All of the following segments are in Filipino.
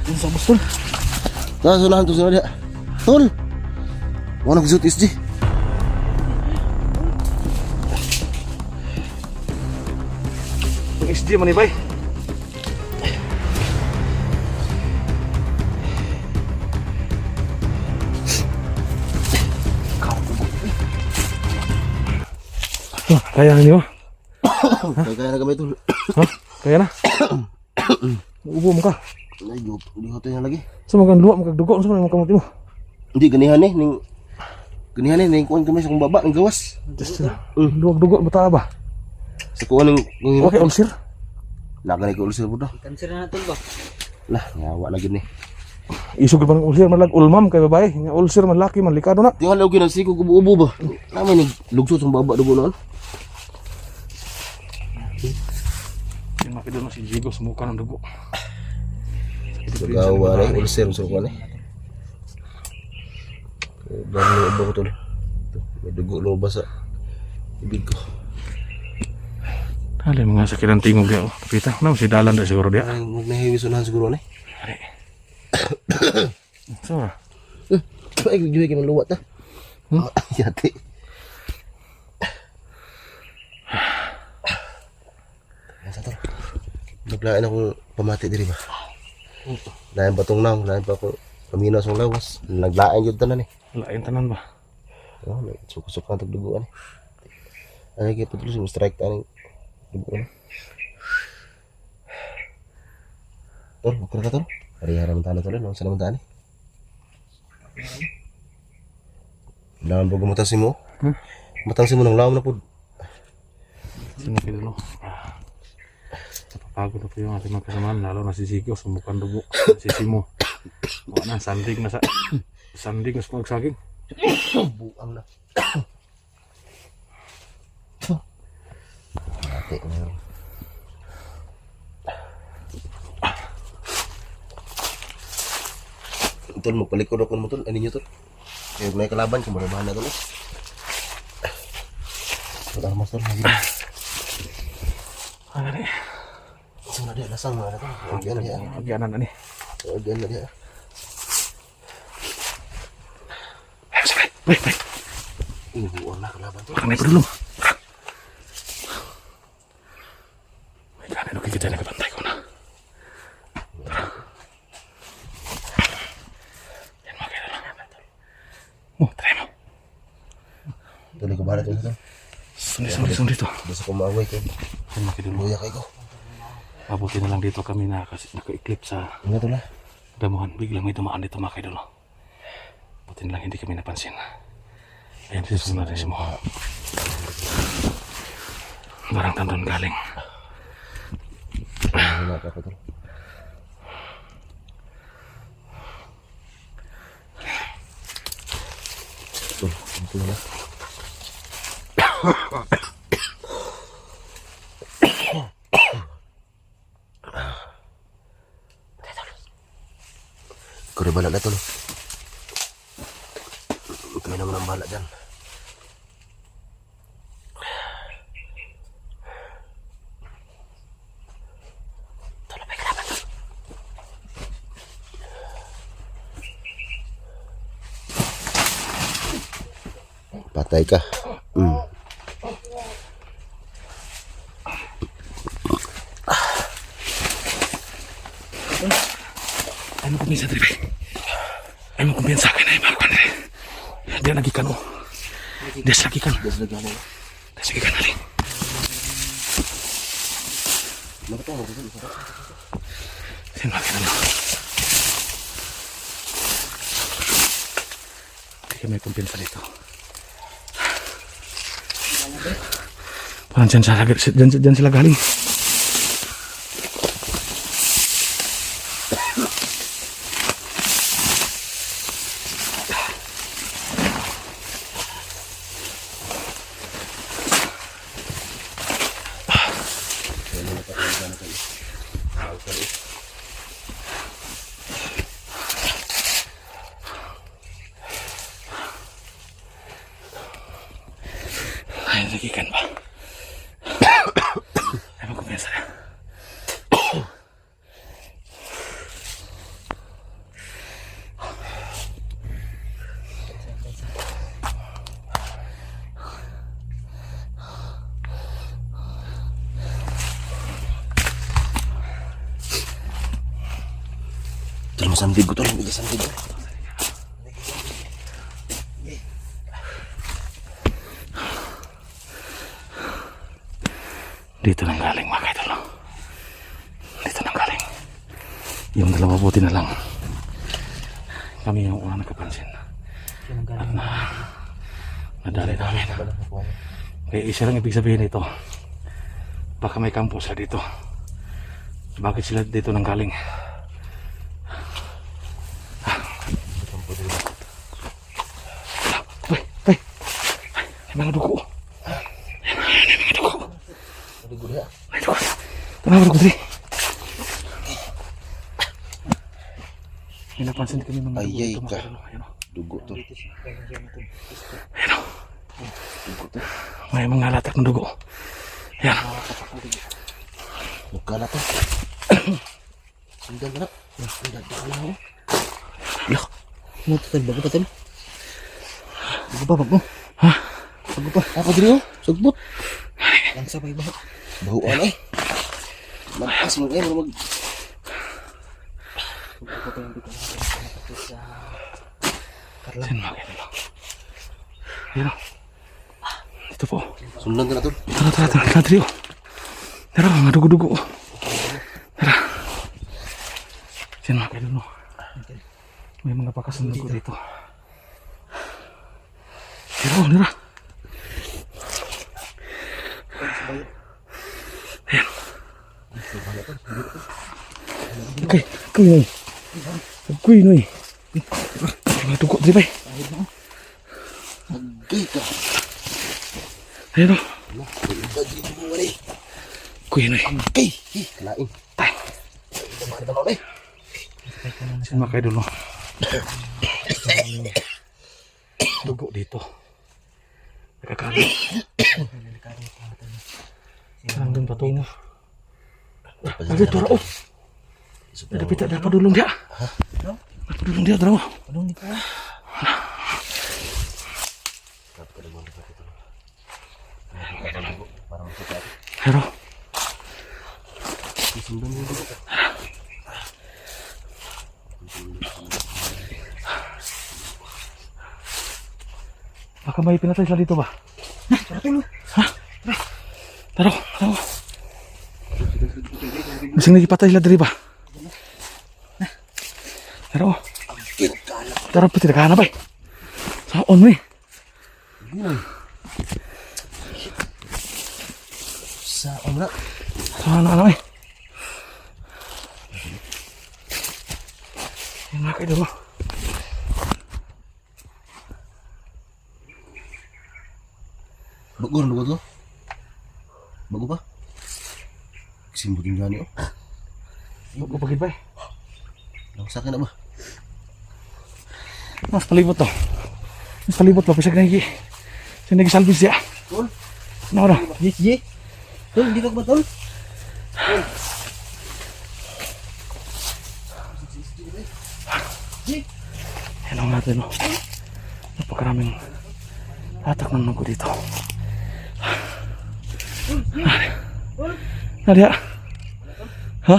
Unsa bos tol? Nah, sunahan to dia. Tol. Mau nak shoot SG. Ang SG man ni bay. Kaya na niyo? Kaya na kami tol. Ha? Kaya na? Ubo mo ka. Ay, di hotel lagi. Sa mga luwa magdugo sa mga kamuti mo. Hindi ganihan ni ning ganihan ni ning kuan kami sa kung baba ng gawas. Luwag dugo bata ba? Sa kuan ning Okay, ulcer. Laga ni ko ulcer budak. Cancer na tol ba? Lah, ngawa lagi ni. Isog ba ng ulcer man lag ulmam kay babae, nga ulcer man laki man likado na. Tingala og ginasigo kubo-ubo ba. Naman ni lugsot sa baba dugo noon. Yung makita na si Jigo sumuka ng dugo. Gawa na ulcer sa kuan eh. Dami ba ko tol. May dugo lobas sa bibig ko. Dali mga sakit ang tingog niya. Kapita, na si dalan na siguro dia. Ay, magnahiwis unahan siguro ni. Dali. So, Ay, juhi ka ng luwat ha. Yati. Nasa tol. Naglain ako pamati diri ba? Lain batong naong, lain pa ako paminaw sa lawas. Naglain yun tanan eh. lain tanan ba? Oh, suka-suka ang tagduguan eh. Ano kayo pa tuloy, strike tayo ng duguan. Tol, bukra ka tol. Hari-hari naman tayo tol, no? Saan naman tayo eh? Laman po gumutas mo? Matang si mo ng lawan na po. Sinakit dulu. Napapagod na po yung ating magkasamaan, lalo na si Zico, sumukan dugo. Si Simo. Wala na, sanding na sa... Sanding na sa pagsaging. Buang na. Ate ko na. Tol, magpalikod ako mo tol. Ano nyo tol? Kaya may kalaban, kumarabahan na tol. Tol, armas tol. Ano na eh? Saan na dia? Lasang na tol. Agyan na dia. Agyanan na ni. Agyan na dia. Ayo, sabay. Bay, bay. Buang na kalaban tol. Makan na dulu. May kanin okay kita nakabantay ko na. Yan mga kailan lang. Oh, try mo. Tuloy ko bahala tol. Sundi to. Basta kumaway kayo. Yan mga kailan. Luya kayo ko. Mabuti na lang dito kami na kasi naka-eclipse sa Ano tol ha? damuhan. Biglang may dumaan dito mga kailan. Buti na lang hindi kami napansin. Ayan, susunod natin si Mo. Barang tandon galing. Wala pa ako tol. Tol, ito na. Kuri bala na tol. Kami naman ang bala dyan. Patay ka. Ay mo kumpiyansa diri bay. Ay mo kumpiyansa kay na mga kanre. Dia lagi kan oh. Dia lagi kan. Dia lagi kan ali. Sin makin ano. Kaya may kumpiyansa dito. Parang dyan sila galing. Ay, lagi kan ba? Ay, magkumpiyansa na. Tol, masandig ko tol. Hindi ka sandig. Dito nang galing mga kaidol. Dito nang galing. Yung dalawa buti na lang. Kami yung unang nakapansin. At nadali namin. Kaya isa lang ibig sabihin ito. Baka may kampo sila dito. Bakit sila dito nang galing? Ay, may mga dugo. May mga dugo. Dugo dia. May dugo. Tara, dugo dali. May napansin kami mga dugo Ayay dito. ka. Ayun o. Dugo tol. Ayun o. May mga latak ng dugo. Ayan. Mukha na tol. Sundan na. Sundan na ako. Yak. Mo tol, bago pa tol. Bago. Ha? Bago pa. Apa diri oh? Sugbot. Lang sabay baho. Bahuan eh. Magpas mo kayo mag. Saan mga kaidol? Ayun o. Dito po. Sundan ka na tol. Tara, Trio. Tara, mga dugo-dugo. Tara. Yan mga kaidol, no? May mga bakas ng dugo dito. Tara. Ayan. Kuy, noy. Mga dugo, di ba? Agay ka. Ayan o. Bagi mo wala. Kuy, noy. Agay. Kalain. Tay. Yan mga kaidol, no? Dugo dito. Nakakalit. Parang doon patungo. Nandiyo, tura, oh. Ada pita, ada padulong dia. Ada padulong dia, tara. Padulong dito. Pero, baka may pinatay sila dito ba? Ha? Tara. Masing nagipatay sila dito ba? Tara. Tara, pati naghahanap eh. Saan mo eh? Saan na? Saan na eh? Yan mga kaidol mo. Bago to? Bago pa? Simbutin gani oh. Bago pagid ba eh? Lang sa akin na ba? Mas palibot to. Mas palibot ba? Pisag na salvage siya. Tol? Ano na? Ye. Tol, dito ka ba tol? Yan ang natin o. Napakaraming hatak ng nugo dito. Nadia. Ha?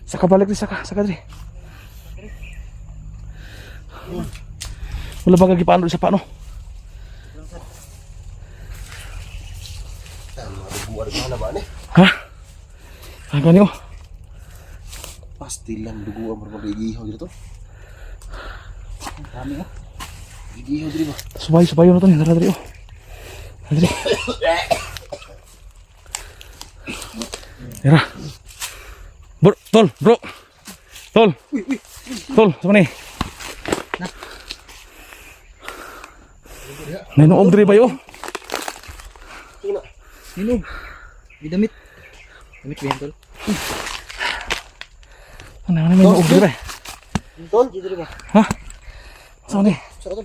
Saka balik di saka di. Wala ba kagipaan sa paano? Mga dugo na ba ni? Ha? Ang gani o. Pastilan dugo ang magigihaw dito. Kami oh. Gigihaw dito ba? Subay na to ni. Tara dali o. Dali. Tara. Bro. Tol, sama ni. May noog diri ba yo? Ninog. May damit. Damit ba yan tol? Ano may noog diri ba? Tol, dito ba? Ha? Sama ni. Tol,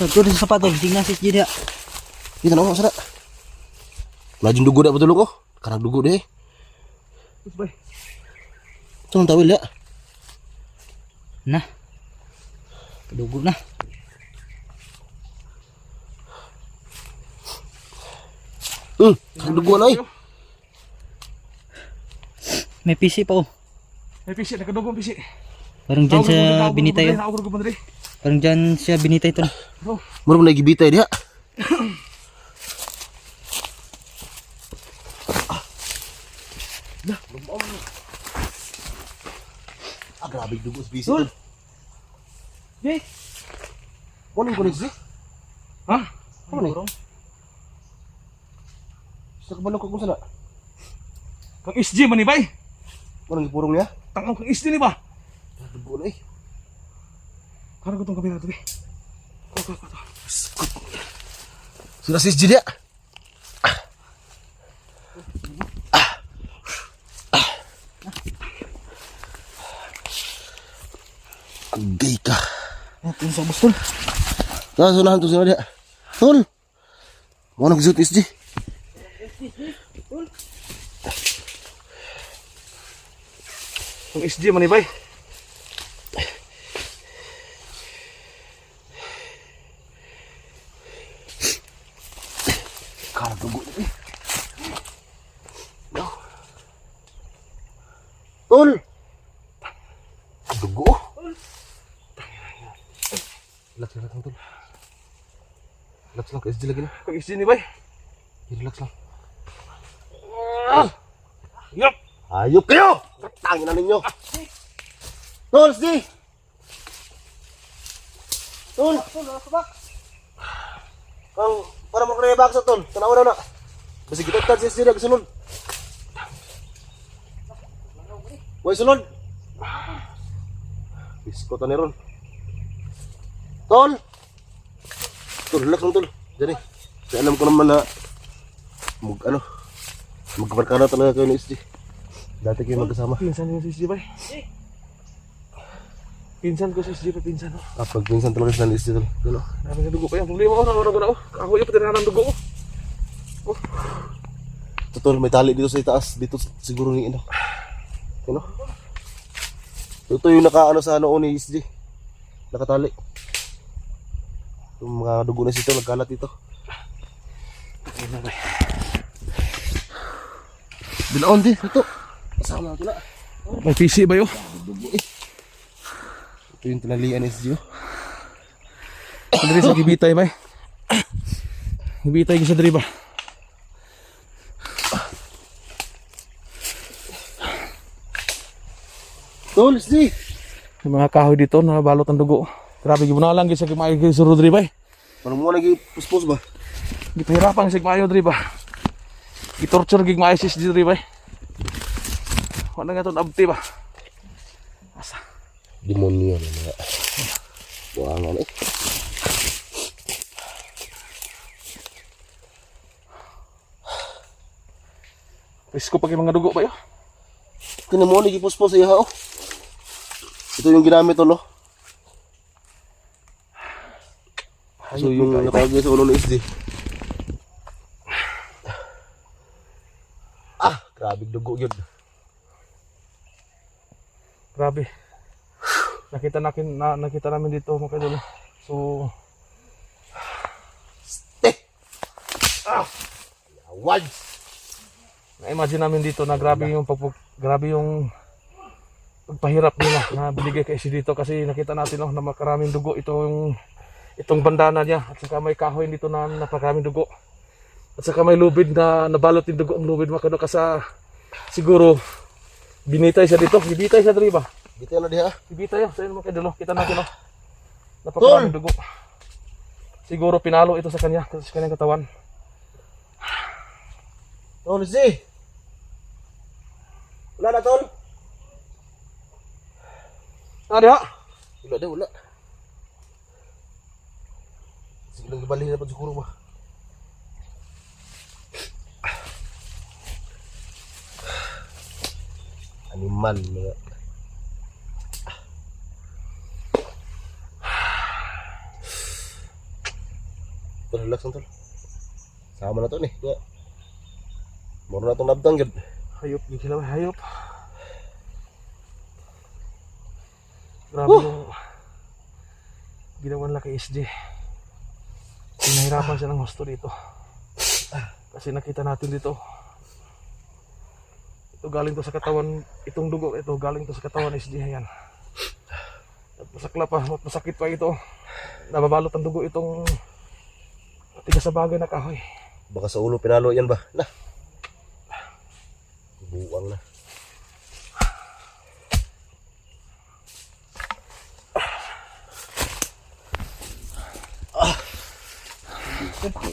tol, sa sapat tol. Tingnan si Jida. Dito na ako sana. Lajeng dugo dah betul ko. Karang dugo deh. Bay. Tolong tawil ya. Nah. Kedugo na. Karang dugo na eh. May PC pa oh. May pisi, nakadugong pisi. Parang dyan siya binitay. Naugod ko ba diri? Parang dyan siya binitay tol. Oh, Mura mo nagibitay diha. Grabe dugo sa bisi tol. Jay. Kunin ko ni. Ha? Ano ni? Sa kabalo ko kung sana. Kang SG man ni bay. Kunin purong niya. Tangaw kang SG ni ba? Dugo na eh. Karang ko tong kamera to, be. Ko. Sudah sis dia. Agay ka. Ito sa bus tol. Sunahan tu sila dia. Tol. Mau nak zoom SG. Kang SG man ni bay. Karang dugo ni. No. Tol. Dugo. Relax lang tol. Relax lang, SG lagi na. Kang SG ni bay. Relax lang. Yup. Ayop kayo! Tangin na ninyo! Tol, SG! Tol! Kang, para mo kaya baksa, Tol. Tanawa na na. Basi kita tad si SG na sunod. Uy, sunod! Bisko ta ni ron. Tol! Tol, relax lang, Tol. Jadi, saya alam ko naman na magkabarkada talaga kayo ni SG. Dati kayo magkasama. Pinsan ko si SG bay. Pinsan ko si SG pa pinsan. Kapag pinsan talaga sila ni SG tol. Yun o. Dami nga dugo pa yan. Problema ko na ako. Ako yung patirahan ng dugo ko. Ito tol, may tali dito sa itaas. Dito siguro ni ino. Yun o. Ito yung nakaano sa ano ni SG. Nakatali. Yung mga dugo na sito, nagkalat dito. Bilaon din, ito. Kasama natin na. May PC ba yun? Ito yung tinalian ni SG. Diri sa gibitay bay. Gibitay sa diri ba? Tol, SG! Yung mga kahoy dito na balot ng dugo. Grabe gid mo na lang gid sa kimayo gid suro diri bay. Parang mo lagi puspos ba? Gipahirapan sa kimayo diri ba. Gitorture gid maayo si SG diri bay. Wala nga to abti ba? Asa? Demonyo na nga. Buangan eh. Risko pa kay mga dugo ba yun? Kaya mo lagi puspos iya oh. Ito yung ginamit tol oh. So yung nakagay sa ulo ng SG. Ah, grabe dugo yun. Grabe. Nakita namin dito mga kadolo. So, Awad. na-imagine namin dito na grabe yung pagpahirap nila na binigay kay SG dito kasi nakita natin na makaraming dugo itong bandana niya at saka may kahoy dito na napakaraming dugo. At saka may lubid na nabalot yung dugo ang lubid mga kadolo kasi siguro binitay siya dito. Binitay siya dito ba? Dito na diha. Ibitay yun, sa'yo naman kayo dulo. Kita natin o. Napakaraming dugo. Siguro pinalo ito sa kanyang katawan. Tol, SG. Wala na tol. Ada? Wala. Sige lang gabali na pa siguro ba. Animal mga. Tol, relax lang tol. Sama na to nih. Ya. Moro na itong nabdang gud. Hayop, gila ba? Hayop. Grabe yung ginawan lang kay SG. Pinahirapan siya ng husto dito. Kasi nakita natin dito. Ito galing to sa katawan, itong dugo ito galing to sa katawan SG yan. At masakla pa, masakit pa ito. Nababalot ang dugo itong tigas sa bagay na kahoy. Baka sa ulo pinalo yan ba? Na. Buwang na.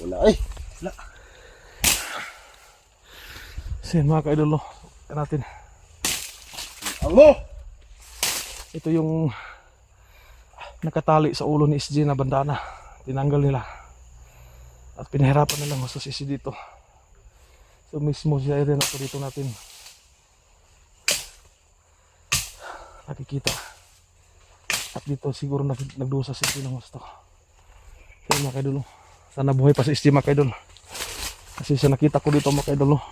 Wala ay. Wala. Sin mga ka-idol, no? Ito natin. Ang mo! Ito yung nakatali sa ulo ni SG na bandana. Tinanggal nila. At pinahirapan nilang mas SG dito. So mismo siya rin ako dito natin nakikita. At dito siguro nagdusa si SG ng gusto. Kaya mga ka-idol, no? Sana buhay pa si SG mga ka-idol. Kasi siya nakita ko dito mga ka-idol, no?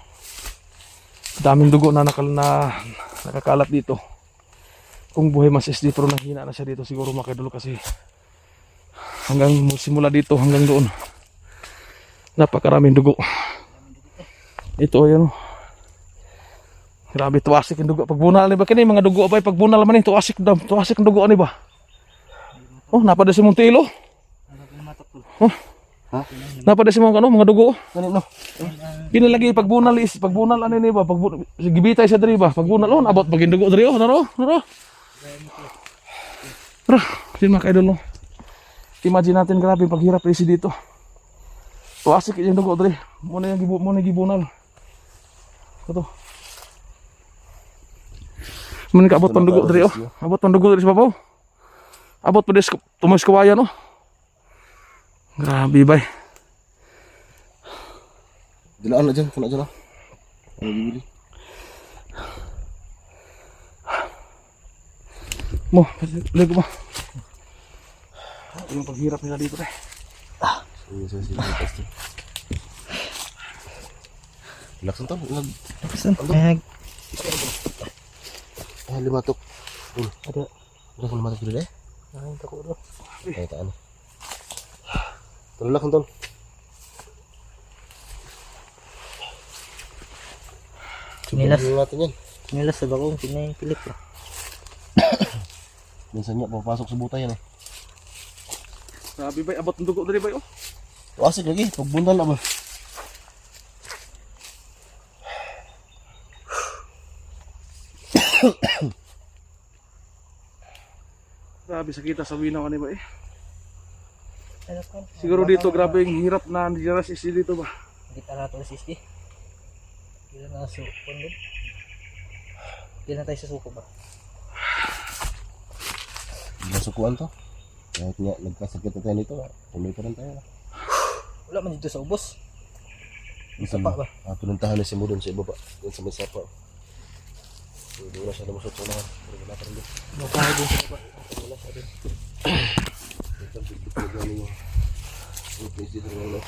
Daming dugo na nakakalat dito. Kung buhay mas SD pero nahina na siya dito siguro mga ka-idol kasi hanggang simula dito hanggang doon napakaraming dugo. Ito ayan, oh. Grabe, tuwasik yung dugo pagbunal ni ba kini mga dugo abay pagbunal man ni tuwasik ang dugo ani ba. Oh, napada si Montelo. Oh. Ha? Napada si mga mga dugo. Kanino? Pinalagi pagbunal ano ni ba gibitay sa diri ba pagbunal oh abot pagin dugo diri oh naro. Tara, sin mga ka-idol, no? Imagine natin grabe paghirap isi dito. Tuwasik yung dugo diri. Muna yung gibunal. Ito. Muna ka abot pang dugo diri oh. Abot pang dugo diri sa babaw. Abot pa des tumoy kawaya no. Grabe bay. Dilaan na dyan, kana dyan ah. Ano bibili? Mo, lego mo. Yung paghirap nila dito eh. Sige. Relax lang to. Saan? Ay, Limatok. ada. Udah ko limatok dulu deh. Ay, tako do. Ay, taan. Tulak lang to. Nilas. Natin yan. Nilas sa bakong pinay kilip. Minsan niya, papasok sa buta yan eh. Grabe bay, abot ng dugo diri bay oh. Wasik lagi, pagbuntal na ba? Grabe sakita sa winaw ani ba eh. Siguro dito grabe yung hirap na nandiyaras isi dito ba. Kita na to sis di. Kila na so pundod. Kila tayo sa suko ba? Nasukuan to. Kahit nga nagkasakit na tayo nito, tuloy pa rin tayo. Wala man dito sa ubos. Minsan Sapa ba? pinuntahan na si mo doon sa ibaba. Doon sa may sapa. Doon na siya lumusot sa unahan. Pero wala pa rin doon. Mukha din sa baba. Wala siya doon. Ito, bigit na yung place dito rin lang.